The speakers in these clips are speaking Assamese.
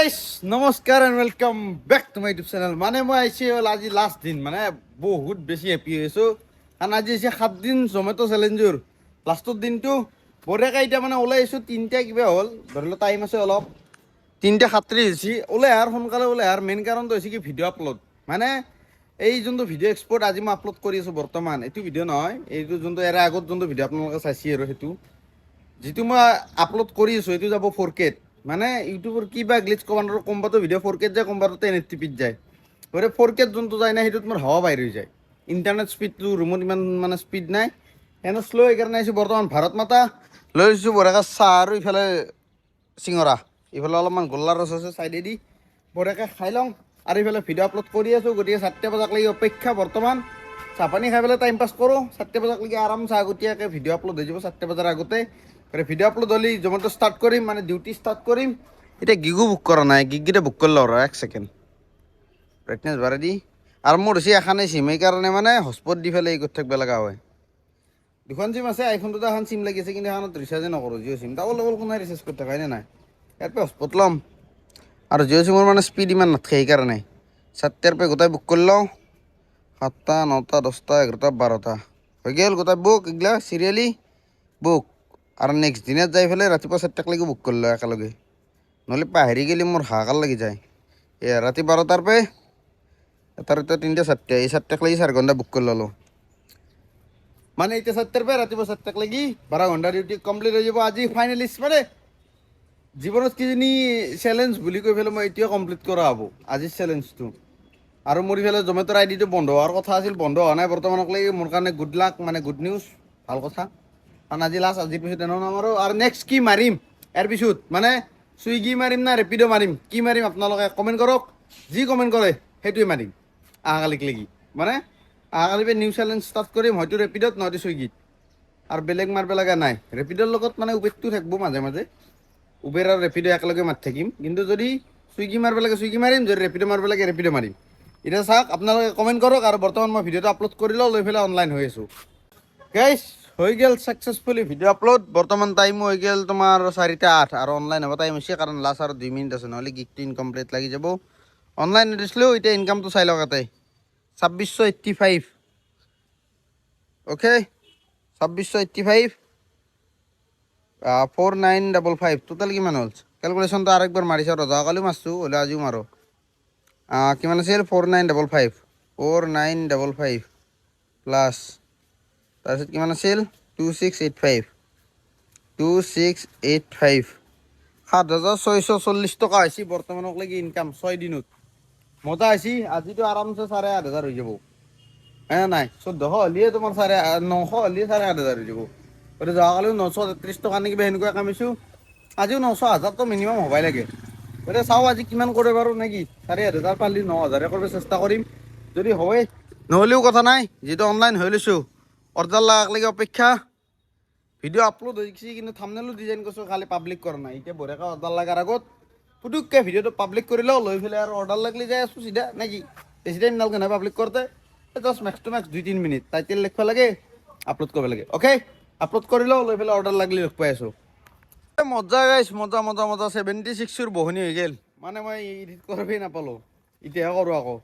গাইস নমস্কাৰ and welcome back to my YouTube channel. মানে মই আহিছোঁ হ'ল আজি লাষ্ট দিন, মানে বহুত বেছি হেপী হৈছোঁ কাৰণ আজি হৈছে 7 দিন জমেট' চেলেঞ্জৰ লাষ্টৰ দিনটো। বঢ়িয়াকৈ এতিয়া মানে ওলাই আহিছোঁ, 3টা কিবা হ'ল, ধৰি লওক টাইম আছে অলপ, 3:37 হৈছে। ওলাই অহাৰ সোনকালে ওলাই অহাৰ মেইন কাৰণটো হৈছে কি ভিডিঅ' আপলোড। মানে এই যোনটো ভিডিঅ' এক্সপৰ্ট আজি মই আপলোড কৰি আছোঁ বৰ্তমান, এইটো ভিডিঅ' নহয়, এইটো যোনটো ইয়াৰ আগত যোনটো ভিডিঅ' আপোনালোকে চাইছে আৰু সেইটো যিটো মই আপলোড কৰি আছোঁ এইটো যাব 4K। মানে ইউটিউবৰ কিবা গ্লিচ কমাণ্ডৰ কোনোবাটো ভিডিঅ' 4K যায়, কোনোবাটো 1080p যায়। গতিকে 4K যোনটো যায় না সেইটোত মোৰ হাৱা বাহিৰ হৈ যায়। ইণ্টাৰনেট স্পীডটো ৰুমত ইমান মানে স্পীড নাই, এনে শ্ল' সেইকাৰণে আহিছোঁ বৰ্তমান ভাৰত মাতা লৈ আহিছোঁ বঢ়িয়াকৈ চাহ আৰু ইফালে চিঙৰা, ইফালে অলপমান গোল্লাৰ ৰস আছে চাইডেদি, বঢ়িয়াকৈ খাই লওঁ আৰু ইফালে ভিডিঅ' আপলোড কৰি আছোঁ। গতিকে 4টা বজালৈকে অপেক্ষা বৰ্তমান, চাহ পানী খাই পেলাই টাইম পাছ কৰোঁ। 4টা বজালৈকে আৰামছে আগতীয়াকৈ ভিডিঅ' আপলোড হৈ যাব 4টা বজাৰ আগতে। ভিডিঅ' আপলোড হ'লে জমেটো ষ্টাৰ্ট কৰিম, মানে ডিউটি ষ্টাৰ্ট কৰিম। এতিয়া গিগো বুক কৰা নাই, গিগকেইটা বুক কৰি লওঁ, 1 ছেকেণ্ড ব্ৰাইটনেছ বাঢ়াই দি। আৰু মোৰ হৈছে এখানে চিম, সেইকাৰণে মানে হটস্পট দি পেলাই কৰি থাকিব লগা হয়। দুখন চিম আছে, আইফোনটোত এখন চিম লাগি আছে, কিন্তু এখনত ৰিচাৰ্জে নকৰোঁ। জিঅ' চিম ডাবল ডাবল কোনে ৰিচাৰ্জ কৰি থাকা হয়নে নাই? ইয়াৰ পৰা হটস্পট ল'ম আৰু জিঅ' চিমৰ মানে স্পীড ইমান নাথাকে, সেইকাৰণে 4টাৰ পৰা গোটাই বুক কৰি লওঁ। 7টা 9টা 10টা 11টা 12টা হৈ গ'ল গোটাই বুক, এইগিলা চিৰিয়েলি বুক। আৰু নেক্সট দিনত যাই পেলাই ৰাতিপুৱা 4টালৈকে বুক কৰি লওঁ একেলগে, নহ'লে পাহৰি গ'লে মোৰ হাহাকাৰ লাগি যায়। এয়া ৰাতি 12টাৰ পৰা এটাৰ 3টা 4টা, এই 4টালৈকে 4 ঘণ্টা বুক কৰি ল'লোঁ। মানে এতিয়া 4টাৰ পৰা ৰাতিপুৱা 4টালৈকে 12 ঘণ্টা ডিউটি কমপ্লিট হৈ যাব আজি ফাইনেলি। মানে জীৱনত কিজানি চেলেঞ্জ বুলি কৈ পেলাই মই এতিয়াও কমপ্লিট কৰা হ'ব আজিৰ চেলেঞ্জটো। আৰু মোৰ ইফালে জমেট'ৰ আইডিটো বন্ধ হোৱাৰ কথা আছিল, বন্ধ হোৱা নাই বৰ্তমানলৈকে। মোৰ কাৰণে গুড লাক, মানে গুড নিউজ, ভাল কথা। কাৰণ আজি লাষ্ট, আজিৰ পিছত এনেও নামাৰোঁ। আৰু নেক্সট কি মাৰিম ইয়াৰ পিছত, মানে চুইগি মাৰিম না ৰেপিড' মাৰিম, কি মাৰিম আপোনালোকে কমেণ্ট কৰক। যি কমেণ্ট কৰে সেইটোৱে মাৰিম অহাকালিক লেগি। মানে অহাকালিৰ পৰা নিউ চেলেঞ্জ ষ্টাৰ্ট কৰিম, হয়তো ৰেপিডত নহয়তো চুইগিত। আৰু বেলেগ মাৰিব লগা নাই। ৰেপিডৰ লগত মানে উবেৰটো থাকিব মাজে মাজে, উবেৰ আৰু ৰেপিড' একেলগে মাৰি থাকিম। কিন্তু যদি চুইগি মাৰিব লাগে চুইগি মাৰিম, যদি ৰেপিড' মাৰিব লাগে ৰেপিড' মাৰিম। এতিয়া চাওক, আপোনালোকে কমেণ্ট কৰক। আৰু বৰ্তমান মই ভিডিঅ'টো আপলোড কৰি লওঁ, লৈ পেলাই অনলাইন হৈ আছোঁ। গাইছ হৈ গ'ল ছাকচেছফুলি ভিডিঅ' আপলোড। বৰ্তমান টাইমো হৈ গ'ল তোমাৰ 4:08 আৰু অনলাইন হ'ব টাইম হৈছে, কাৰণ লাষ্ট আৰু 2 মিনিট আছে, নহ'লে গিগটো ইনকমপ্লিট লাগি যাব। অনলাইন দিছিলোঁ, এতিয়া ইনকামটো চাই লওক ইয়াতে 2685। অ'কে 2685 4955 টোটেল কিমান হ'ল? কেলকুলেশ্যনটো আৰু একবাৰ মাৰিছোঁ, যোৱাকালিও মাৰিছোঁ, হ'লে আজিও মাৰোঁ। কিমান আছিল? 4955 4955 প্লাছ তাৰপিছত কিমান আছিল? 2685 2685 7,640 টকা হৈছে বৰ্তমানলৈকে ইনকাম 6 দিনত। মজা হৈছে। আজিতো আৰামছে 8,500 হৈ যাব, নাই 1400 হ'লিয়ে তোমাৰ 900 হ'লিয়ে 8,500 হৈ যাব। গতিকে যোৱাকালিও 933 টকা নে কিবা সেনেকুৱা কামাইছোঁ, আজিও 9,000 মিনিমাম হ'বই লাগে। গতিকে চাওঁ আজি কিমান কৰে বাৰু নেকি। 8,500 পালি 9,000 কৰিব চেষ্টা কৰিম, যদি হয় নহ'লেও কথা নাই, যিহেতু অনলাইন হৈ লৈছোঁ। অৰ্ডাৰ লগালৈকে অপেক্ষা। ভিডিঅ' আপলোড হৈ গৈছে, কিন্তু থাম্বনেইলো ডিজাইন কৰিছোঁ, খালি পাব্লিক কৰা নাই। এতিয়া বঢ়িয়াকৈ অৰ্ডাৰ লগাৰ আগত পুটুককৈ ভিডিঅ'টো পাব্লিক কৰি লওঁ, লৈ পেলাই আৰু অৰ্ডাৰ লাগিলে যাই আছোঁ চিধা নেকি। বেছি টাইম নালাগে নহয় পাব্লিক কৰোঁতে, just max to max 2-3 minute. Title লিখিব লাগে, আপলোড কৰিব লাগে। অ'কে আপলোড কৰি লওঁ, লৈ পেলাই অৰ্ডাৰ লাগিলে লগ পাই আছোঁ। মজা গাইছ, মজা মজা মজা 76ৰ বহনি হৈ গ'ল। মানে মই এডিট কৰিবই নাপালোঁ, এতিয়াহে কৰোঁ আকৌ।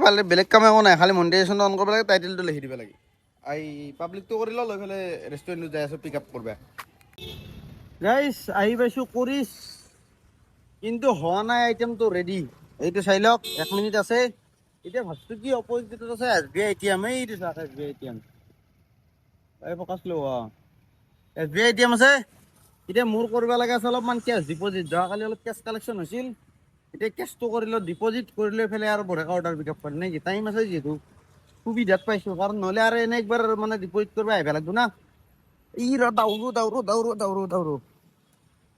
ভালে, বেলেগ কাম একো নাই, খালি মনিটাইজেশ্যনটো অন কৰিব লাগে, টাইটেলটো লিখি দিব লাগে। পাব্লিকটো কৰি লওঁ, লৈ পেলাই ৰেষ্টুৰেণ্টত যাই আছোঁ পিক আপ কৰিব। গাইছ আহি পাইছোঁ কৰিছ, কিন্তু হোৱা নাই আইটেমটো ৰেডি। এইটো চাই লওক, 1 মিনিট আছে। এতিয়া ভাবছোঁ কি অপজিটত আছে SBI ATM, এইটো চাওক SBI ATM। ফকাচ লো, SBI ATM আছে। এতিয়া মোৰ কৰিব লগা আছে অলপমান কেছ ডিপ'জিট, যোৱাকালি অলপ কেছ কালেকশ্যন হৈছিল। এতিয়া কেছটো কৰিলোঁ, ডিপ'জিট কৰি লৈ পেলাই আৰু বঢ়িয়াকৈ অৰ্ডাৰ পিক আপ কৰিম নেকি। টাইম আছে যিহেতু, সুবিধাত পাইছোঁ, কাৰণ নহ'লে আৰু এনে একবাৰ মানে ডিপ'জিট কৰিব আহিব লাগিব না। দাউৰো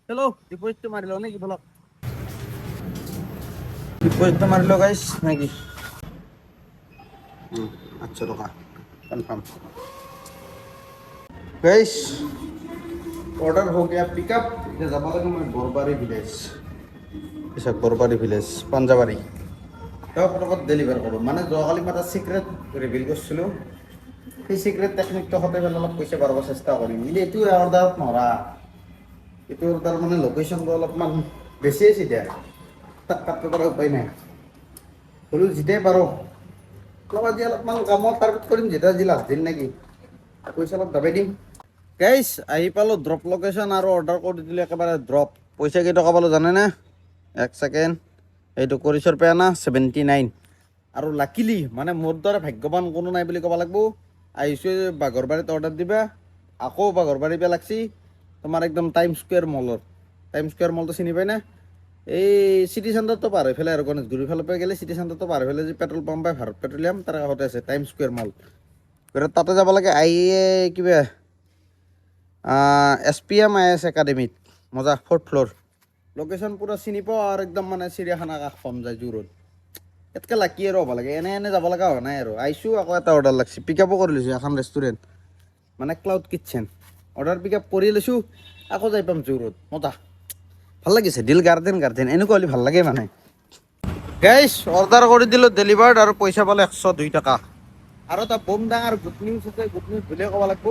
চলো ডিপ'জিটটো মাৰি লওঁ নেকি, বলক ডিপ'জিটটো মাৰি লওঁ গাইছ নেকি। 800 টকা কনফাৰ্ম গাইছ। অৰ্ডাৰ হৈ গয়া পিক আপ। এতিয়া যাব লাগে মই বৰবাৰী ভিলেজ, পিছত বৰবাৰী ভিলেজ পাঞ্জাবাৰী, তেওঁক লগত ডেলিভাৰ কৰোঁ। মানে যোৱাকালি মই এটা চিক্ৰেট ৰিভিল কৰিছিলোঁ, সেই চিক্ৰেট টেকনিকটো সদায় পেলাই অলপ পইচা বঢ়াব চেষ্টা কৰিম। কিন্তু এইটো অৰ্ডাৰত নৰা, এইটো অৰ্ডাৰ মানে লোকেশ্যনটো অলপমান বেছি আছে এতিয়া কাটব পৰা উপায় নাই হ'লেও যেতিয়াই পাৰোঁ অলপ আজি অলপমান কামত টাৰ্গেট কৰিম যেতিয়া আজি লাষ্ট দিন নেকি পইচা অলপ দাবাই দিম গাইছ আহি পালোঁ ড্ৰপ লোকেশ্যন আৰু অৰ্ডাৰ কৰি দিলোঁ একেবাৰে ড্ৰপ পইচা কেইটকা পালোঁ জানেনে এক ছেকেণ্ড এইটো কৰিছৰ পে আনা 79 আৰু লাকিলি মানে মোৰ দৰে ভাগ্যৱান কোনো নাই বুলি ক'ব লাগিব আহিছোঁ বাঘৰবাৰীত অৰ্ডাৰ দিবা আকৌ বাঘৰবাৰী পে লাগছি তোমাৰ একদম টাইম স্কুৱেৰ মলত টাইম স্কুৱেৰ মলটো চিনি পাই না এই চিটি চেণ্টাৰটো পাৰ হৈ পেলাই আৰু গণেশগুৰিৰ ফালৰ পৰা গ'লে চিটি চেণ্টাৰটো পাৰ হৈ পেলাই যে পেট্ৰল পাম্প পায় ভাৰত পেট্ৰলিয়াম তাৰ কাষতে আছে টাইম স্কুৱেৰ মল তাতে যাব লাগে কিবা SPM IS একাডেমিত মজা 4th ফ্ল'ৰ লোকেশ্যন পূৰা চিনি পাওঁ আৰু একদম মানে চিৰিয়াখানা কাষ পাম যায় জোৰত ইয়াতকৈ লাকি আৰু হ'ব লাগে এনে যাব লগা হোৱা নাই আৰু আহিছোঁ আকৌ এটা অৰ্ডাৰ লাগছি পিক আপো কৰি লৈছোঁ এখন ৰেষ্টুৰেণ্ট মানে ক্লাউড কিটচেন অৰ্ডাৰ পিক আপ কৰি লৈছোঁ আকৌ যাই পাম জোৰত মজা ভাল লাগিছে দিল গাৰ্ডেন এনেকুৱা হ'লে ভাল লাগে মানে গাইছ অৰ্ডাৰ কৰি দিলোঁ ডেলিভাৰ্ড আৰু পইচা পালোঁ 102 টকা আৰু এটা বম ডাঙৰ গুড নিউজ আছে গুড নিউজ বুলিয়ে ক'ব লাগিব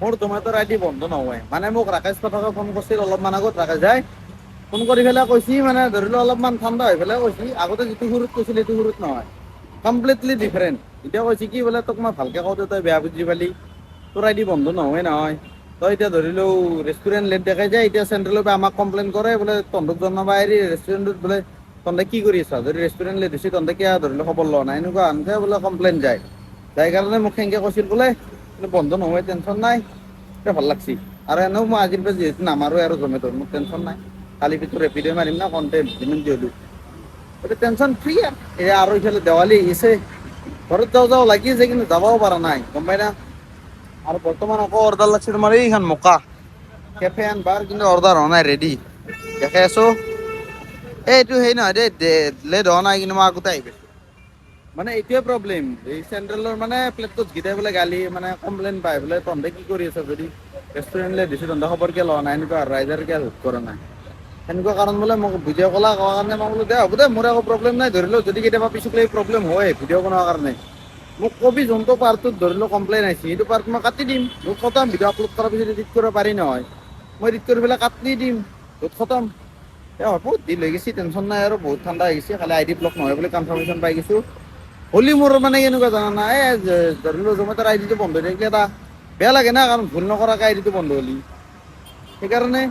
মোৰ জমেট'ৰ আইডি বন্ধ নহয় মানে মোক ৰাকেশ পাঠকে ফোন কৰিছিল অলপমান আগত ৰাকেশ যায় ফোন কৰি পেলাই কৈছি মানে ধৰি লওক অলপমান ঠাণ্ডা হৈ পেলাই কৈছি আগতে যিটো সুৰত কৈছিল সেইটো সুৰত নহয় কমপ্লিটলি ডিফাৰেণ্ট এতিয়া কৈছে কি বোলে তোক মই ভালকৈ কওঁতে তই বেয়া বুজি পালি তোৰ আইডি বন্ধ নহয় তই এতিয়া ধৰি লও ৰেষ্টুৰেণ্ট লেট দেখাই যায় এতিয়া চেণ্ট্ৰেলৰ পৰা আমাক কমপ্লেইন কৰে বোলে তহঁতক জনাবা এৰি ৰেষ্টুৰেণ্টত বোলে তহঁতে কি কৰি আছা যদি ৰেষ্টুৰেণ্ট লেট হৈছে তহঁতে কিয় ধৰি লওক খবৰ লোৱা নাই এনেকুৱা আনতে বোলে কমপ্লেইন যায় যাই কাৰণে মোক সেনেকৈ কৈছিল বোলে বন্ধ নহয় টেনশ্যন নাই ভাল লাগছি আৰু এনেও মই আজিৰ পৰা যিহেতু নামাৰোঁ আৰু জমেট'ৰ মোৰ টেনশ্যন নাই কালি পিছত ৰেপিডে মাৰিম না কণ্টেণ্ট যিমান যি হ'লেও গতিকে টেনশ্যন ফ্ৰী আৰু ইফালে দেৱালী আহিছে ঘৰত যাওঁ লাগি আছে কিন্তু যাবও পৰা নাই গম পাই না আৰু বৰ্তমান আকৌ অৰ্ডাৰ লাগছে তোমাৰ এইখন মকা কেফে এণ্ড বাৰ কিন্তু অৰ্ডাৰ হোৱা নাই ৰেডি দেখাই আছোঁ এইটো সেই নহয় দেই লেট হোৱা নাই কিন্তু মই আগতে আহি পাইছোঁ মানে এইটোৱে প্ৰব্লেম এই চেণ্ট্ৰেলৰ মানে প্লেটটোত গীটাই বোলে গালি মানে কমপ্লেইন পায় বোলে তহঁতে কি কৰি আছ যদি ৰেষ্টুৰেণ্টলৈ দিছোঁ তহঁতে খবৰ কিয় লোৱা নাই এনেকুৱা ৰাইজৰ কিয় হেল্প কৰা নাই সেনেকুৱা কাৰণ বোলে মোক ভিডিঅ' কলা কোৱাৰ কাৰণে মই বোলো দে হ'ব দে মোৰ একো প্ৰব্লেম নাই ধৰি লওক যদি কেতিয়াবা পিছলৈ প্ৰব্লেম হয় ভিডিঅ' বনোৱাৰ কাৰণে মোক কবি যোনটো পাৰ্টটোত ধৰি লওক কমপ্লেইন আহিছে সেইটো পাৰ্ট মই কাটি দিম য'ত খতম ভিডিঅ' আপলোড কৰাৰ পিছত এডিট কৰিব পাৰি নহয় মই এডিট কৰি পেলাই কাটি দিম য'ত খতম হ'ব দিল হৈ গৈছে টেনশ্যন নাই আৰু বহুত ঠাণ্ডা হৈ গৈছে খালি আইডি ব্লক নহয় বুলি কনফাৰ্মেশ্যন পাই গৈছোঁ হ'লি মোৰ মানে কেনেকুৱা জানা নাই ধৰি লওক জমেট'ৰ আইডিটো বন্ধ হৈ থাকিলে এটা বেয়া লাগে না কাৰণ ভুল নকৰাকৈ আইডিটো বন্ধ হ'লি সেইকাৰণে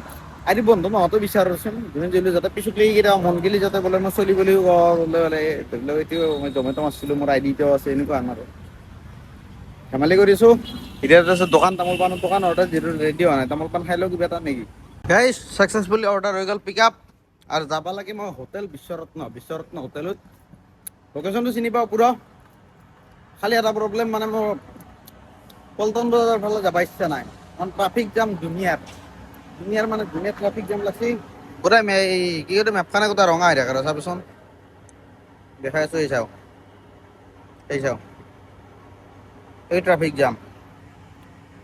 আইডি বন্ধ নোহোৱাটো বিচাৰোচোন যিমান যিহেতু যাতে পিছতলৈ কেতিয়াবা মন গেলি যাতে বোলে মই চলিবলৈও বোলে ধৰি লওক এইটো মই জমেট' মাৰিছিলোঁ মোৰ আইডিটো আছে এনেকুৱা আৰু ধেমালি কৰিছোঁ এতিয়া তাৰপিছত দোকান তামোল পাণৰ দোকান অৰ্ডাৰ যিহেতু ৰেডি হোৱা নাই তামোল পাণ খাই লওঁ কিবা এটা নেকি গাইজ ছাকচেছফুলি অৰ্ডাৰ হৈ গ'ল পিক আপ আৰু যাব লাগে মই হোটেল বিশ্বৰত্ন হোটেলত লোকেশ্যনটো চিনি পাওঁ পুৰা খালি এটা প্ৰব্লেম মানে মোৰ পল্টন বজাৰৰ ফালে যাব ইচ্ছা নাই কাৰণ ট্ৰাফিক জাম দুনিয়াৰ মানে ধুনীয়া ট্ৰাফিক জাম লাগছি গোটেই কি কয় মেপখানে গোটেই ৰঙা হৈ থাকে আৰু চাবিচোন দেখাই আছোঁ এই চাওঁ এই ট্ৰাফিক জাম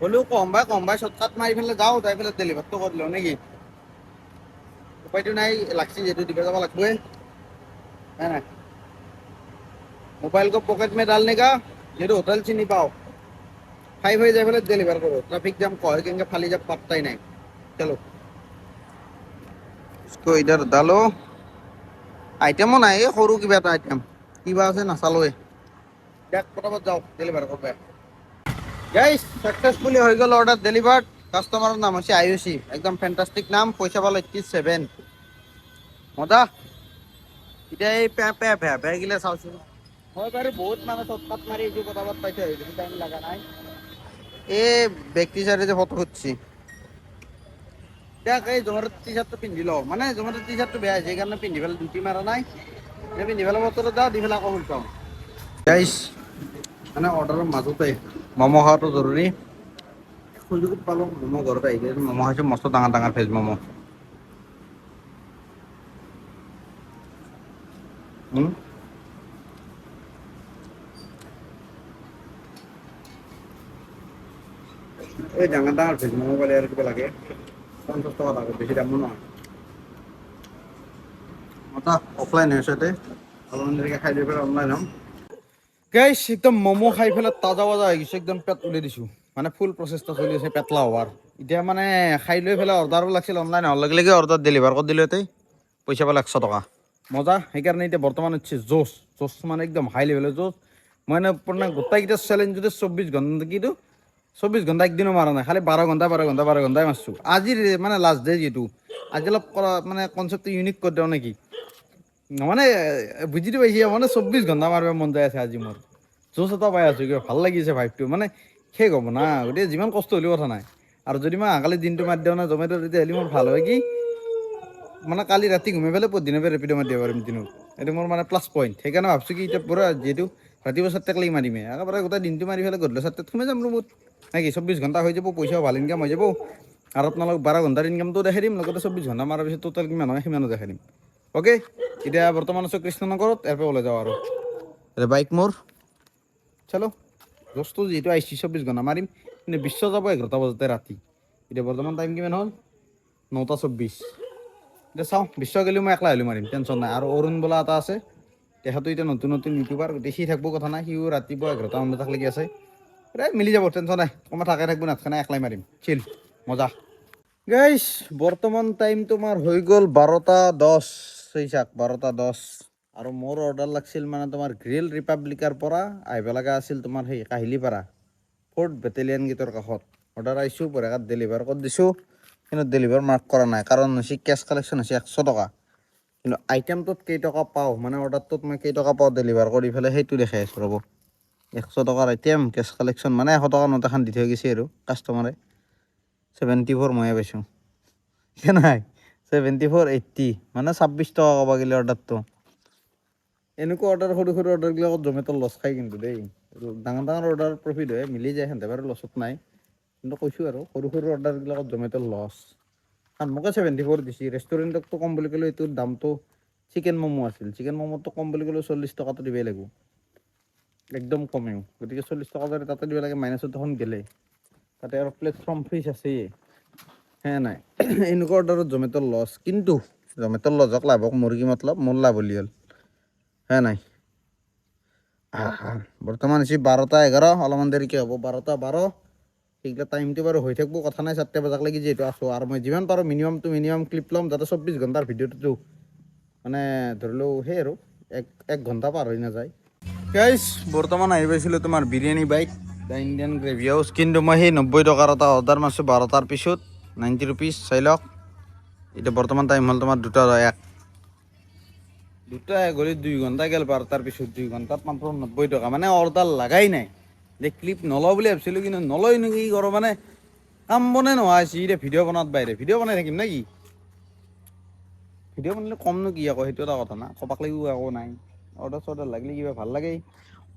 হ'লেও কম বাই শ্বৰ্টকাট মাৰি পেলাই যাওঁ যাই পেলাই ডেলিভাৰটো কৰি লওঁ নেকি উপায়টো নাই লাগছি যিহেতু দিব যাব লাগিবই নাই মোবাইল को पॉकेट में डालने का ये तो होटल चिनी पाओ फाइव जाए पहले डिलीवर करो ट्रैफिक जाम कह के फाली जब पत्ता ही नहीं चलो इसको इधर डालो आइटेमो নাই সৰু কিবা এটা আইটেম কিবা আছে নাচালোৱে দেখ পটাপট যাও ডেলিভাৰ কৰবা গাইস সাকসেসফুলি হৈ গ'ল অৰ্ডাৰ ডেলিভাৰ্ড কাস্টমাৰৰ নাম হৈছে আয়ুষী একদম ফেন্টাস্টিক নাম পইচা পালো 87 মজা এতিয়া এই পে গিলা চাওচোন হয় বাৰু বহুত মানে শ্বৰ্টকাট মাৰি এইটো পটাপট পাইছে বেছি টাইম লগা নাই এই ব্যক্তি চাৰে যে ফটো উঠছি দেখ এই জমেট'ৰ টি চাৰ্টটো পিন্ধি লওঁ মানে জমেট'ৰ টি চাৰ্টটো বেয়া হৈছে সেইকাৰণে পিন্ধি পেলাই ডিউটি মাৰা নাই পিন্ধি পেলাই বতৰত যাওঁ দি পেলাই আকৌ উল্টাওঁ গাইছ মানে অৰ্ডাৰৰ মাজতে ম'ম' খোৱাটো জৰুৰী সুযোগত পালোঁ ম'ম' ঘৰত আহি ম'ম' খাইছোঁ মস্ত ডাঙৰ ভেজ ম'ম' এই ডাঙৰ ভেজ ম'ম' পালে আৰু কিবা লাগে 50 টকা লাগে বেছি দামো নহয় মতা অফলাইন হৈছে ইয়াতে অলপমান দেৰিকৈ খাই লৈ পেলাই অনলাইন হ'ম গাইছ একদম ম'ম' খাই পেলাই তাজা হৈ গৈছে একদম পেট উলাই দিছোঁ মানে ফুল প্ৰচেষ্টা চলি আছে পেটলা হোৱাৰ এতিয়া মানে খাই লৈ পেলাই অৰ্ডাৰো লাগিছিল অনলাইন হোৱাৰ লগে লগে অৰ্ডাৰ ডেলিভাৰ কৰি দিলোঁ ইয়াতে পইচা পালে 100 টকা মজা সেইকাৰণে এতিয়া বৰ্তমান হচ্ছে জোচ মানে একদম হাই লেভেলৰ জোচ মই মানে গোটেইকেইটা চেলেঞ্জতে 24 ঘণ্টা কিন্তু 24 ঘণ্টা একদিনো মাৰা নাই খালি 12 ঘণ্টাই মাৰছো আজিৰ মানে লাষ্ট ডে যিহেতু আজি অলপ মানে কনচেপ্টটো ইউনিক কৰি দিওঁ নেকি মানে বুজিটো পাইছি মানে 24 ঘণ্টা মাৰিব মন যায় আছে আজি মোৰ জোচ এটা পাই আছো কিবা ভাল লাগিছে ভাইবটো মানে শেষ হ'ব না গতিকে যিমান কষ্ট হ'লেও কথা নাই আৰু যদি মই আগালি দিনটো মাৰি দিওঁ না জমেটো তেতিয়াহ'লে মোৰ ভাল হয় কি মানে কালি ৰাতি ঘুমাই পেলাই পৰদিনা ৰেপিড মাৰি দিব পাৰিম দিনত এইটো মোৰ মানে প্লাছ পইণ্ট সেইকাৰণে ভাবছো কি এতিয়া পুৰা যিহেতু ৰাতিপুৱা 7টাক লাগি মাৰিমে একেবাৰে গোটেই দিনটো মাৰি পেলাই গধূলি 7টাত সোমাই যাম ৰুমত নাকি 24 ঘণ্টা হৈ যাব পইচাও ভাল ইনকাম হৈ যাব আৰু আপোনালোক 12 ঘণ্টাৰ ইনকামটো দেখাই দিম লগতে 24 ঘণ্টা মাৰাৰ পিছত টোটেল কিমান হয় সিমানো দেখাই দিম অ'কে এতিয়া বৰ্তমান আছোঁ কৃষ্ণনগৰত ইয়াৰ পৰা ওলাই যাওঁ আৰু বাইক মোৰ চলো জোচটো যিহেতু আহিছে 24 ঘণ্টা মাৰিম কিন্তু বিশ্ব যাব 11টা বজাতে ৰাতি এতিয়া বৰ্তমান টাইম কিমান হ'ল 9:24 এতিয়া চাওঁ বিশ্ব গ'লেও মই একলা হ'লেও মাৰিম টেনশ্যন নাই আৰু অৰুণ বোলা এটা আছে তেখেতো এতিয়া নতুন ইউটিউবাৰ দেখি থাকিব কথা নাই সিও ৰাতিপুৱা 11টা বজাত লাগি আছে মিলি যাব টেনশ্যন নাই কমা থাকে থাকিব নাথাকে একলাই মাৰিম চিল মজা গাইছ বৰ্তমান টাইম তোমাৰ হৈ গ'ল 12:10 চাক 12:10 আৰু মোৰ অৰ্ডাৰ লাগিছিল মানে তোমাৰ গ্ৰিল ৰিপাব্লিকাৰ পৰা আহিব লগা আছিল তোমাৰ সেই কাহিলীপাৰা 4th বেটেলিয়ন গেটৰ কাষত অৰ্ডাৰ আহিছোঁ বৰেকাত ডেলিভাৰ কৰি দিছোঁ কিন্তু ডেলিভাৰ মাৰ্ক কৰা নাই কাৰণ হৈছে কেছ কালেকশ্যন হৈছে 100 টকা কিন্তু আইটেমটোত কেইটকা পাওঁ মানে অৰ্ডাৰটোত মই কেইটকা পাওঁ ডেলিভাৰ কৰি পেলাই সেইটো দেখাই আছোঁ ৰ'ব 100 টকাৰ আইটেম কেছ কালেকশ্যন মানে 100 টকা নোট এখন দি থৈ গৈছে আৰু কাষ্টমাৰে 74 ময়ে পাইছোঁ নাই 74.80 মানে 26 টকা ক'ব গ'লে অৰ্ডাৰটো এনেকুৱা অৰ্ডাৰ সৰু অৰ্ডাৰবিলাকত জমেট'ৰ লছ খায় কিন্তু দেই ডাঙৰ অৰ্ডাৰ প্ৰফিট হয় মিলি যায় সিহঁতে বাৰু লছত নাই কিন্তু কৈছোঁ আৰু সৰু অৰ্ডাৰবিলাকত জমেট'ৰ লছ কাৰণ মোকে 74 দিছে ৰেষ্টুৰেণ্টকতো কম বুলি ক'লে এইটোৰ দামটো চিকেন ম'ম' আছিল চিকেন ম'ম'টো কম বুলি ক'লেও 40 টকাটো দিবই লাগিব একদম কমেও গতিকে 40 টকা যদি তাতে দিব লাগে মাইনাছত দেখোন গেলে তাতে আৰু প্লেটফৰ্ম ফিজ আছেই হে নাই এনেকুৱা অৰ্ডাৰত জমেট'ৰ লছ কিন্তু জমেট'ৰ লছক লাভক মুৰ্গী মতলব মোৰ লাভ হ'লি হ'ল হে নাই বৰ্তমান হৈছে 12:11 অলপমান দেৰিকৈ হ'ব 12:12 সেইগিলা টাইমটো বাৰু হৈ থাকিব কথা নাই 4টা বজাক লাগি যিহেতু আছোঁ আৰু মই যিমান পাৰোঁ মিনিমাম ক্লিপ ল'ম যাতে 24 ঘণ্টাৰ ভিডিঅ'টো মানে ধৰি লওঁ সেই আৰু এক ঘণ্টা পাৰ হৈ নাযায় গাইছ বৰ্তমান আহি পাইছিলোঁ তোমাৰ biryani bike the Indian gravy house কিন্তু মই সেই 90 টকাৰ এটা অৰ্ডাৰ মাৰিছোঁ 12টাৰ পিছত 90 rupees চাই লওক এতিয়া বৰ্তমান টাইম হ'ল তোমাৰ 2:01 গ'লে 2 ঘণ্টা গ'ল 12টাৰ পিছত 2 ঘণ্টাত মাত্ৰ 90 টকা মানে অৰ্ডাৰ লাগাই নাই যে ক্লিপ নলওঁ বুলি ভাবিছিলোঁ কিন্তু নলয় নেকি কি কৰোঁ মানে কাম বনে নোহোৱা হৈছে এতিয়া ভিডিঅ' বনোৱাত বাহিৰে ভিডিঅ' বনাই থাকিম নে কি ভিডিঅ' বনালে কমনো কি আকৌ সেইটো এটা কথা না কবাক লাগিব একো নাই অৰ্ডাৰ লাগিলে কিবা ভাল লাগে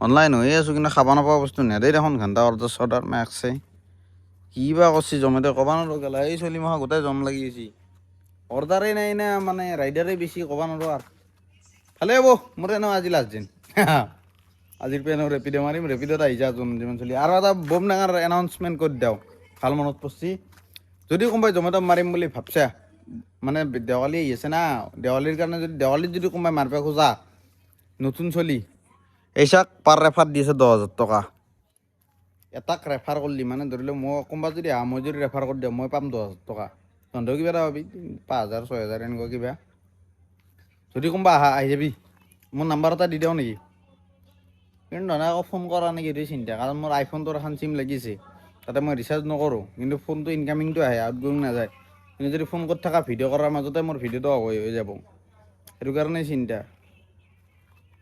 অনলাইন হৈয়ে আছোঁ কিন্তু খাব নাপাওঁ বস্তু নেদেই দেখোন ঘণ্টা অৰ্ডাৰ মাকছে কিবা কৰিছে জমেটো ক'ব নোৱাৰোঁ গেলা এই চলি মাহ গোটেই জম লাগি আছে অৰ্ডাৰেই নাই না মানে ৰাইডাৰেই বেছি ক'ব নোৱাৰোঁ আৰু ভালে হ'ব মোৰ এনেও আজি লাষ্ট দিন আজিৰ পৰা এনেও ৰেপিড' মাৰিম ৰেপিডত আহি যা যিমান চলি আৰু এটা বম ডাঙৰ এনাউন্সমেণ্ট কৰি দিওঁ ভাল মনত পৰিছে যদি কোনোবাই জমেট' মাৰিম বুলি ভাবছা মানে দেৱালী আহি আছে না দেৱালীৰ কাৰণে যদি দেৱালীত যদি কোনোবাই মাৰিব খোজা নতুন চলি এইচাক পাৰ ৰেফাৰ দি আছে 10,000 টকা এটাক ৰেফাৰ কৰিলি মানে ধৰি লওক মই কোনোবা যদি মই যদি ৰেফাৰ কৰি দিওঁ মই পাম 10,000 টকা তহঁতেও কিবা এটা পাবি 5,000 6,000 এনেকুৱা কিবা যদি কোনোবা আহি যাবি মোৰ নাম্বাৰ এটা দি দিওঁ নেকি কিন্তু ধৰা আকৌ ফোন কৰা নেকি এইটোৱে চিন্তা কাৰণ মোৰ আইফোনটোৰ এখন চিম লাগিছে তাতে মই ৰিচাৰ্জ নকৰোঁ কিন্তু ফোনটো ইনকামিংটো আহে আউটগ'য়িং নাযায় কিন্তু যদি ফোন কৰি থকা ভিডিঅ' কৰাৰ মাজতে মোৰ ভিডিঅ'টো অফ হৈ যাব সেইটো কাৰণেই চিন্তা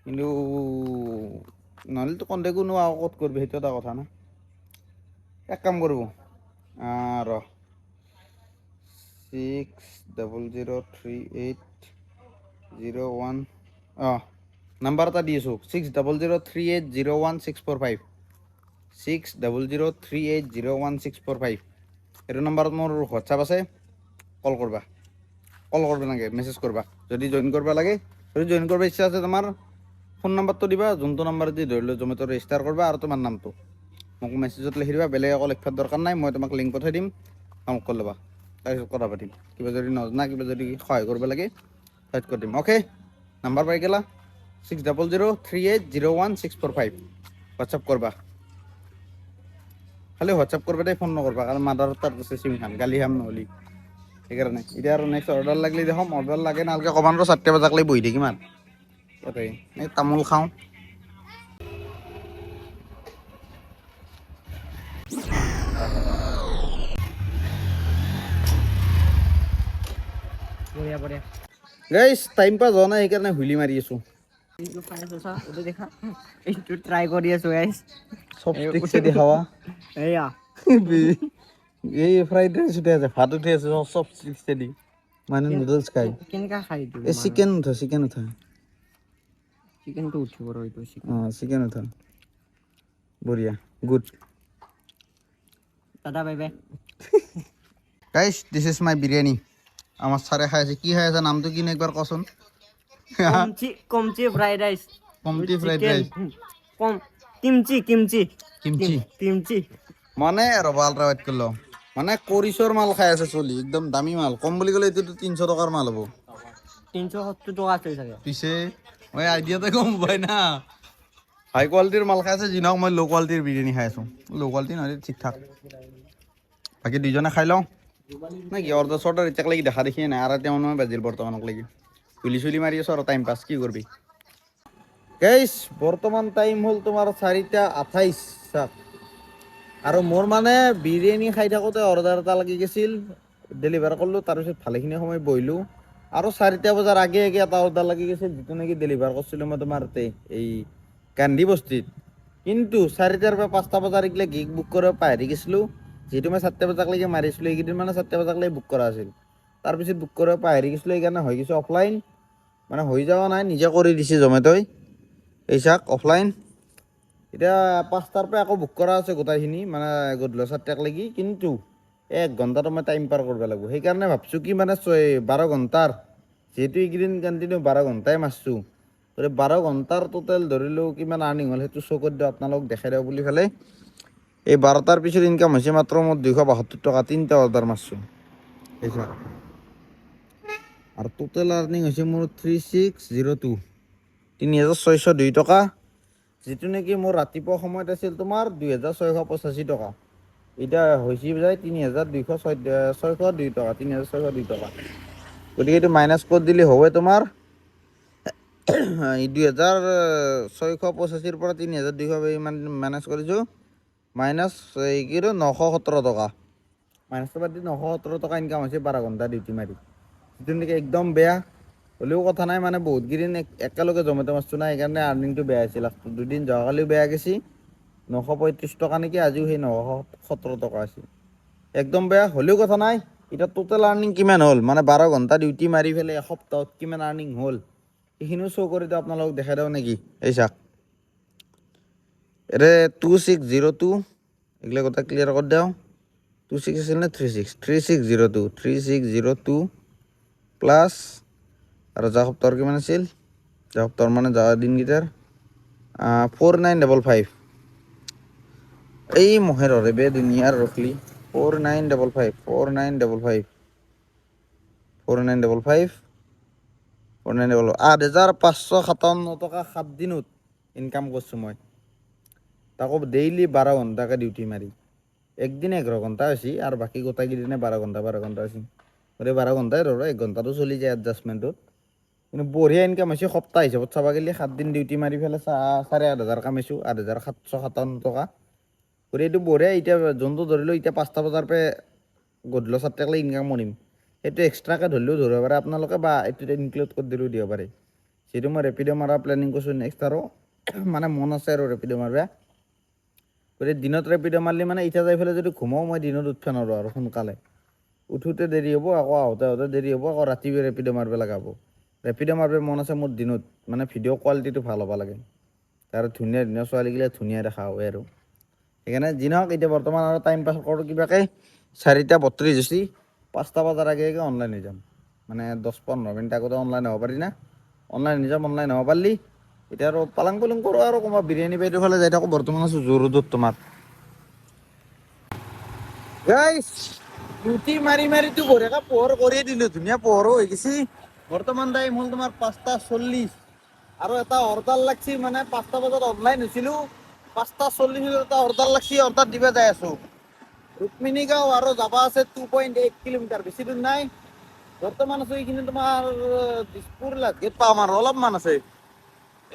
কিন্তু নহ'লেতো কণ্টেক্টো নোৱা ক'ত কৰিবি সেইটো এটা কথা না এক কাম কৰিব ৰ 6003801645 নাম্বাৰ এটা দি আছোঁ 6003801645 6003801645 এইটো নাম্বাৰত মোৰ হোৱাটছআপ আছে কল কৰিবা নালাগে মেছেজ কৰিবা যদি জইন কৰিব লাগে যদি জইন কৰিব ইচ্ছা আছে তোমাৰ ফোন নাম্বাৰটো দিবা যোনটো নাম্বাৰ দি ধৰি লওক জমেট' ৰেজিষ্টাৰ কৰিবা আৰু তোমাৰ নামটো মোক মেছেজত লিখি দিবা বেলেগ একো লিখিবৰ দৰকাৰ নাই মই তোমাক লিংক পঠাই দিম কাম কৰি ল'বা তাৰপিছত কথা পাতিম কিবা যদি নজনা কিবা যদি সহায় কৰিব লাগে হেল্প কৰি দিম অ'কে নাম্বাৰ পাই গেলা 6003801645 হোৱাটছআপ কৰবা খালি হোৱাটছআপ কৰবা দেই ফোন নকৰবা কাৰণ মাদাৰৰ তাত আছে চিমখান গালি খাম নহ'লি সেইকাৰণে এতিয়া আৰু নেক্সট অৰ্ডাৰ লাগিলে দেখোন অৰ্ডাৰ লাগে নালাগে ক'বান 4টা বজাকলৈ বহি থাকিম আৰু ইয়াতে এই তামোল খাওঁ গাইছ টাইম পাছ হোৱা নাই সেইকাৰণে হুইলি মাৰি আছোঁ ট্ৰাই কৰি আছো গাইছ চপষ্টিকছেদি খাৱা এয়া এই ফ্ৰাইড ৰাইচ উঠি আছে ভাত উঠি আছে চপষ্টিকছেদি মানে নুডলছ খাই কেনেকা খাই এইটো এই চিকেন উঠা চিকেনটো উঠিব ৰ এইটো চিকেন উঠা বঢ়িয়া গুড দাদা বাই বাই গাইছ দিছ ইজ মাই বিৰিয়ানী আমাৰ ছাৰে খাই আছে কি খাই আছে নামটো কিনো একবাৰ কচোন কমচি ফ্ৰাইড ৰাইচ কমটি ফ্ৰাইড ৰাইচ কিমচি কিমচি কিমচি কিমচি মানে ৰবা আল্ট্ৰা ৱাইড কৰি লওঁ মানে কৰিছৰ মাল খাই আছে চলি একদম দামী মাল কম বুলি ক'লে এইটোতো 300 টকাৰ মাল হ'ব 370 টকা আছে চাগে পিছে মই আইডিয়াতে গম পাই না হাই কোৱালিটিৰ মাল খাই আছে যি নহওক মই ল' কোৱালিটিৰ বিৰিয়ানী খাই আছোঁ ল' কোৱালিটি নহয় ঠিক ঠাক বাকী দুইজনে খাই লওঁ নাই কি অৰ্ডাৰ চৰ্ডাৰ এতিয়ালৈকে দেখা দেখিয়ে নাই আৰু তেওঁ নহয় বাজিল বৰ্তমানক লাগি চুলি চুলি মাৰি আছোঁ আৰু টাইম পাছ কি কৰিবি গাইছ বৰ্তমান টাইম হ'ল তোমাৰ 4:28 চাওক আৰু মোৰ মানে বিৰিয়ানী খাই থাকোঁতে অৰ্ডাৰ এটা লাগি গৈছিল ডেলিভাৰ কৰিলোঁ তাৰপিছত ভালেখিনি সময় বহিলোঁ আৰু 4টা বজাৰ আগে আগে এটা অৰ্ডাৰ লাগি গৈছিল যিটো নেকি ডেলিভাৰ কৰিছিলোঁ মই তোমাৰ এই গান্ধী বস্তিত কিন্তু 4টাৰ পৰা 5টা বজাৰ এইগিলা গিগ বুক কৰিব পাহৰি গৈছিলোঁ যিহেতু মই 4টা বজালৈকে মাৰিছিলোঁ এইকেইদিন মানে 4টা বজালৈকে বুক কৰা আছিল তাৰপিছত বুক কৰিব পাহৰি গৈছিলোঁ সেইকাৰণে হৈ গৈছে অফলাইন মানে হৈ যোৱা নাই নিজে কৰি দিছে জমেট'ই এই চাওক অফলাইন এতিয়া 5টাৰ পৰা আকৌ বুক কৰা আছে গোটেইখিনি মানে গধূলি 4টাক লাগি কিন্তু 1 ঘণ্টাটো মই টাইম পাৰ কৰিব লাগিব সেইকাৰণে ভাবছোঁ কি মানে 12 ঘণ্টাৰ যিহেতু এইকেইদিন কণ্টিনিউ 12 ঘণ্টাই মাৰছোঁ গতিকে 12 ঘণ্টাৰ টোটেল ধৰিলোঁ কিমান আৰ্নিং হ'ল সেইটো শ্ব' কৰি দিওঁ আপোনালোকক দেখাই দিওঁ বুলি পেলাই এই 12টাৰ পিছত ইনকাম হৈছে মাত্ৰ মোৰ 272 টকা 3টা অৰ্ডাৰ মাৰছোঁ এই চাওক আৰু টোটেল আৰ্নিং হৈছে মোৰ 3602 3602 টকা যিটো নেকি মোৰ ৰাতিপুৱা সময়ত আছিল তোমাৰ 2685 টকা এতিয়া হৈছে যায় 3206 টকা 3602 টকা গতিকে এইটো মাইনাছ কৰি দিলে হবে তোমাৰ 2685 পৰা 3200 ইমান মাইনাছ কৰিছোঁ মাইনাছ এই কি 917 টকা মাইনাছ বাদ দি 917 টকা ইনকাম হৈছে 12 ঘণ্টা ডিউটি মাৰি যিটো নেকি একদম বেয়া হ'লেও কথা নাই মানে বহুত কেইদিন একেলগে জমেট' মাৰছোঁ না সেইকাৰণে আৰ্নিংটো বেয়া হৈছে লাষ্টত দুদিন যোৱাকালিও বেয়া গেছি 935 টকা নেকি আজিও সেই 917 টকা আছে একদম বেয়া হ'লেও কথা নাই এতিয়া টোটেল আৰ্নিং কিমান হ'ল মানে 12 ঘণ্টা ডিউটি মাৰি পেলাই এসপ্তাহত কিমান আৰ্নিং হ'ল এইখিনিও শ্ব' কৰি দিওঁ আপোনালোকক দেখাই দিওঁ নেকি এই চাওক এৰে 2602 এইগিলা কথা ক্লিয়াৰ কৰি দিওঁ 26 আছিল নে 3602 প্লাছ আৰু যোৱা সপ্তাহৰ কিমান আছিল যোৱা সপ্তাহৰ মানে যোৱা দিনকেইটাৰ 4955 এই মহেৰৰে বে দুনিয়াৰ ৰখলি 4955 8,557 টকা 7 দিনত ইনকাম কৰিছোঁ মই তাকো ডেইলি 12 ঘণ্টাকৈ ডিউটি মাৰি একদিন 11 ঘণ্টা হৈছে আৰু বাকী গোটেইকেইদিনে 12 ঘণ্টা হৈছে গতিকে 12 ঘণ্টাই ধৰক 1 ঘণ্টাটো চলি যায় এডজাষ্টমেণ্টত কিন্তু বঢ়িয়া ইনকাম হৈছে সপ্তাহ হিচাপত চাব গ'লে 7 দিন ডিউটি মাৰি পেলাই 8,500 কামাইছোঁ 8,757 টকা গতিকে এইটো বঢ়িয়া এতিয়া যোনটো ধৰিলোঁ এতিয়া 5টা বজাৰ পৰা গধূলি 4টালৈ ইনকাম কৰিম সেইটো এক্সট্ৰাকৈ ধৰিলেও ধৰিব পাৰে আপোনালোকে বা এইটোত ইনক্লুড কৰি দিলেও দিব পাৰে যিহেতু মই ৰেপিড' মাৰা প্লেনিং কৰিছোঁ নেক্সট আৰু মানে মন আছে আৰু ৰেপিড' মাৰিবা গতিকে দিনত ৰেপিড' মাৰিলে মানে এতিয়া যাই পেলাই যদি ঘুমাওঁ মই দিনত উঠিব নোৱাৰোঁ আৰু সোনকালে উঠোঁতে দেৰি হ'ব আকৌ আহোঁতে দেৰি হ'ব আকৌ ৰাতি ৰেপিড' মাৰিব লগা হ'ব ৰেপিড' মাৰিব মন আছে মোৰ দিনত মানে ভিডিঅ' কোৱালিটিটো ভাল হ'ব লাগে আৰু ধুনীয়া ধুনীয়া ছোৱালীগিলা ধুনীয়া দেখা হয় আৰু সেইকাৰণে যি নহওক এতিয়া বৰ্তমান আৰু টাইম পাছ কৰোঁ কিবাকৈ 4:32 হৈছে 5টা বজাৰ আগে আগে অনলাইন হৈ যাম মানে 10-15 মিনিট আগতে অনলাইন হ'ব পাৰি না অনলাইন হৈ যাম অনলাইন হ'ব পাৰিলি এতিয়া আৰু পালাং পুলুং কৰোঁ আৰু কোনোবা বিৰিয়ানী বাইদেউ ফালে যাই থাকোঁ বৰ্তমান আছোঁ জোৰদত তোমাৰ গাইছ ডিউটি মাৰি মাৰিতো বঢ়িয়াকৈ পোহৰ কৰিয়ে দিলোঁ ধুনীয়া পোহৰো হৈ গৈছে বৰ্তমান টাইম হ'ল তোমাৰ 5:40 আৰু এটা অৰ্ডাৰ লাগছি মানে 5টা বজাত অনলাইন হৈছিলোঁ 5:40 এটা অৰ্ডাৰ লাগছি অৰ্ডাৰ দিব যাই আছোঁ ৰুক্মিণী গাঁও আৰু যাবা আছে 2.8 কিলোমিটাৰ, বেছি দূৰ নাই। বৰ্তমান আছো এইখিনি তোমাৰ দিছপুৰ লাষ্টগেট পাম আৰু অলপমান আছে।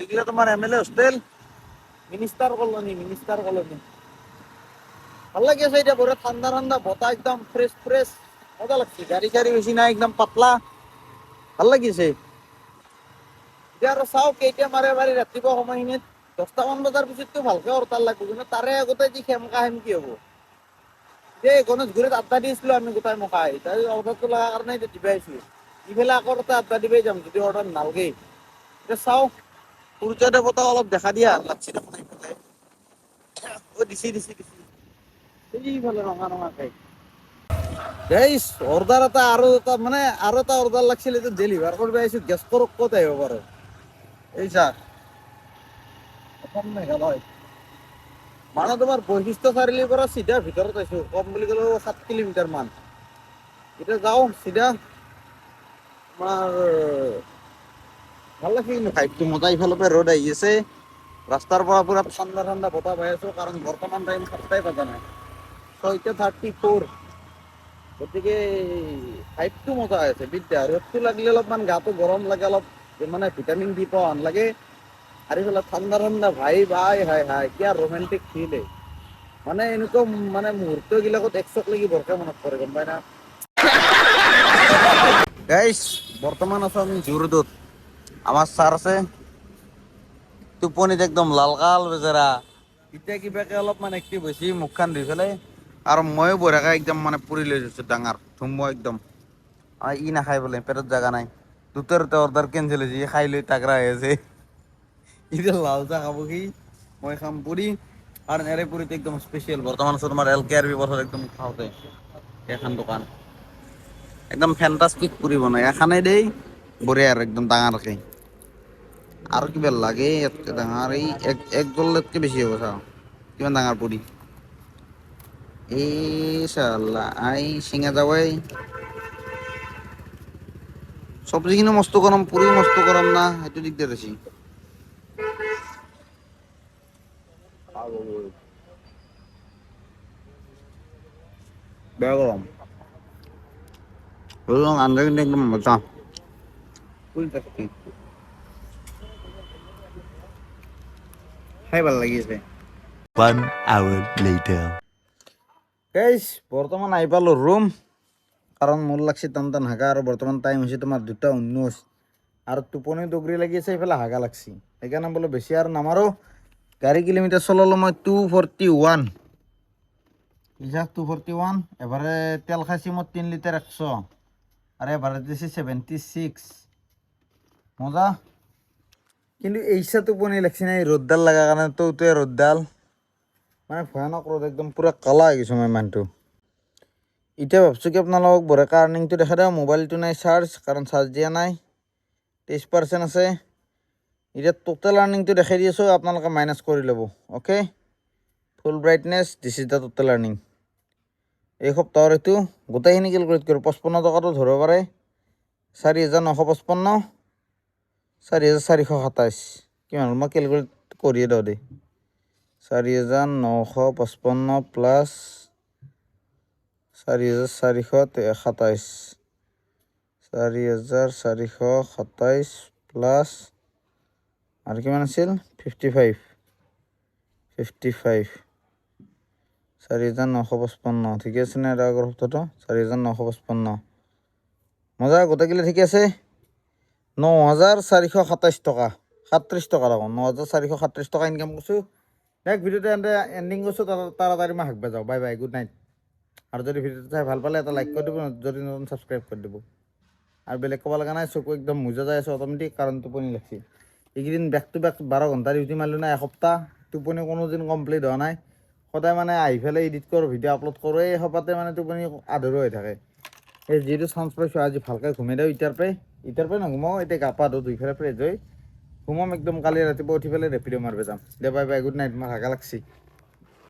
এইগিলা তোমাৰ MLA হোষ্টেল, মিনিষ্টাৰ কলনী। ভাল লাগি আছে এতিয়া, বঢ়িয়া ঠাণ্ডা ঠাণ্ডা বতাহ, একদম ফ্ৰেছ ফ্ৰেছ, মজা লাগছে। গাড়ী চাড়ী বেছি নাই, একদম পাতলা, ভাল লাগিছে। এতিয়া আৰু চাওঁ কেইটা মাৰে মাৰি ৰাতিপুৱা সময়খিনিত 10টামান বজাৰ পিছততো ভালকে হৰতাল লাগব, কিন্তু তাৰে আগতে যি খেমকা খেমকি হ'ব। এই গণেশগুৰিত আড্ডা দিছিলো আমি গোটাই মখাই, অৰ্ডাৰটো লগা কাৰণে এতিয়া দিবা আহিছো। ইফালে আকৌ তাতে আড্ডা দিবাই যাম যদি অৰ্ডাৰ নালগেই। এতিয়া চাওঁ, সূৰ্য দেৱতা অলপ দেখা দিয়া লাগছি দেখোন এইফালে। দিছি। এইফালে ৰঙা গাইছ, অৰ্ডাৰ এটা আৰু এটা অৰ্ডাৰ লাগিছিল, এইটো ডেলিভাৰ কৰিব আহিছো। গেছ কৰক ক'ত আহিব পাৰে। এই চা, অসম মেঘালয়, মানে তোমাৰ বৈশিষ্ট্য চাৰিআলিৰ পৰা চিধা ভিতৰত আছো। কম বুলি ক'লেও 7 কিলোমিটাৰ মান। এতিয়া যাওঁ চিধা তোমাৰ, ভাল লাগছে কিন্তু ভাইবটো মজা। ইফালৰ পৰা ৰ'দ আহি আছে, ৰাস্তাৰ পৰা পুৰা ঠাণ্ডা ঠাণ্ডা বতাহ পাই আছো। কাৰণ বৰ্তমান টাইম 7টাই বজা নাই, 6:34। গতিকে ভাইবটো মজা হৈ আছে বিদ্যা। ৰ'দটো লাগিলে অলপমান গাটো গৰম লাগে, অলপ মানে ভিটামিন ডি পোৱা হেন লাগে। আৰু এইফালে ঠাণ্ডা ঠাণ্ডা ভাইব, হাই কিয়া ৰোমান্টিক ফিল হে। মানে এনেকুৱা মানে মুহূৰ্ত বিলাকত একচক লাগি বৰকে মনত পৰে, গম পাই না। গাইছ, বৰ্তমান আছো আমি জু-ৰোডত। আমাৰ ছাৰ আছে, টোপনিত একদম লালকাল বেচেৰা। এতিয়া কিবাকে অলপমান এক্টিভ হৈছে, মুখ খান ধুই পেলাই। আৰু ময়ো বঢ়িয়াকে একদম মানে পুৰি লৈ গৈছো ডাঙৰ ধুম্ম একদম। ই নাখায় বোলে, পেটত জাগা নাই। দুটা অৰ্ডাৰ কেনচেল হৈছে, খাই লৈ তাগৰা হৈ আছে। এতিয়া লাল চাহ খাব সি, মই খাম পুৰি। আৰু নেৰে পুৰিটো একদম স্পেচিয়েল। বৰ্তমান আছো তোমাৰ LKRB পথত একদম কাষতে এখন দোকান, একদম ফেণ্টাষ্টিক পুৰি বনাই। এখানেই দেই বঢ়িয়া আৰু একদম ডাঙৰকে। আৰু কিবা লাগে ইয়াতকে ডাঙৰ, এই এক গল্লাতকে বেছি হ'ব চা, কিমান ডাঙৰ পুৰি। এই চাল্লা আই চিঙা যাবই। চব্জিখিনিও মস্ত গৰম, পুৰিও মস্ত গৰম না, সেইটো দিগদাৰ হৈছে। বেয়া গৰম। আঞ্জা কিন্তু একদম মজা। খাই ভাল লাগি আছে। 1 hour later. গাইছ, বৰ্তমান আহি পালো ৰুম, কাৰণ মোৰ লাগছি টান হাগা। আৰু বৰ্তমান টাইম হৈছে তোমাৰ 2:19, আৰু টোপনি দগৰি লাগি আছে, এইফালে হাগা লাগছি। সেইকাৰণে বোলো বেছি আৰু নামাৰো। গাড়ী কিলোমিটাৰ চলালো মই 241, 241। এবাৰে তেল খাইছি মোৰ 3 লিটাৰ 100, আৰু এবাৰে দিছি 76। মজা। কিন্তু এইচা টোপনি লাগছি নাই, ৰ'দডাল লগা কাৰণে। তোৱে ৰ'দডাল মানে ভয়ানক ৰ'দ, একদম পুৰা কালা হৈ গৈছোঁ মই মানুহটো। এতিয়া ভাবছোঁ কি আপোনালোকক বঢ়িয়াকৈ আৰ্নিংটো দেখাই দিওঁ। মোবাইলটো নাই চাৰ্জ, কাৰণ চাৰ্জ দিয়া নাই, 23% আছে। এতিয়া টোটেল আৰ্নিংটো দেখাই দি আছোঁ, আপোনালোকে মাইনাছ কৰি ল'ব। Okay, full brightness, this is the total earning. এই সপ্তাহৰ এইটো গোটেইখিনি কেলকুলেট কৰোঁ। 55 টকাটো ধৰিব পাৰে, 4,955, 4,427। কিমান হ'ল মই কেলকুলেট কৰিয়ে দিওঁ দেই। 4,955 প্লাছ 4,427, 4,427 প্লাছ আৰু কিমান আছিল 55, 4,955। ঠিকে আছে নে আগৰ সপ্তাহটো? 4,955 মজা, গোটেইগিলা ঠিকে আছে। 9,427 টকা, 37 টকা দেখোন। 9,437 টকা ইনকাম কৰিছোঁ। নেক্সট ভিডিঅ'টো এণ্ডিং কৰিছোঁ, তাড়াতাড়ি মই হাগবা যাওঁ। Bye bye, good night. আৰু যদি ভিডিঅ'টো চাই ভাল পালে এটা লাইক কৰি দিব, যদি নতুন ছাবস্ক্ৰাইব কৰি দিব। আৰু বেলেগ ক'ব লগা নাই, চকু একদম মোজা যাই আছে অট'মেটিক, কাৰণ টোপনি লাগছি। এইকেইদিন বেক টু বেক 12 ঘণ্টা ডিউটি মাৰিলোঁ না, এসপ্তাহ। টোপনি কোনোদিন কমপ্লিট হোৱা নাই। সদায় মানে আহি পেলাই এডিট কৰোঁ, ভিডিঅ' আপলোড কৰোঁ, এই সপাতে মানে টোপনি আধৰুৱা হৈ থাকে। এই যিটো চান্স পাইছোঁ আজি ভালকৈ ঘুমাই দিওঁ। এতিয়াৰ পৰাই নুঘুমাওঁ, এতিয়া গা পা ধুই দুইফালে ফ্ৰেছ হৈ ঘুমাম একদম। কালি ৰাতিপুৱা উঠি পেলাই ৰেপিড' মাৰিব যাম। দে বাই বাই, গুড নাইট। মোৰ হাগা লাগছি।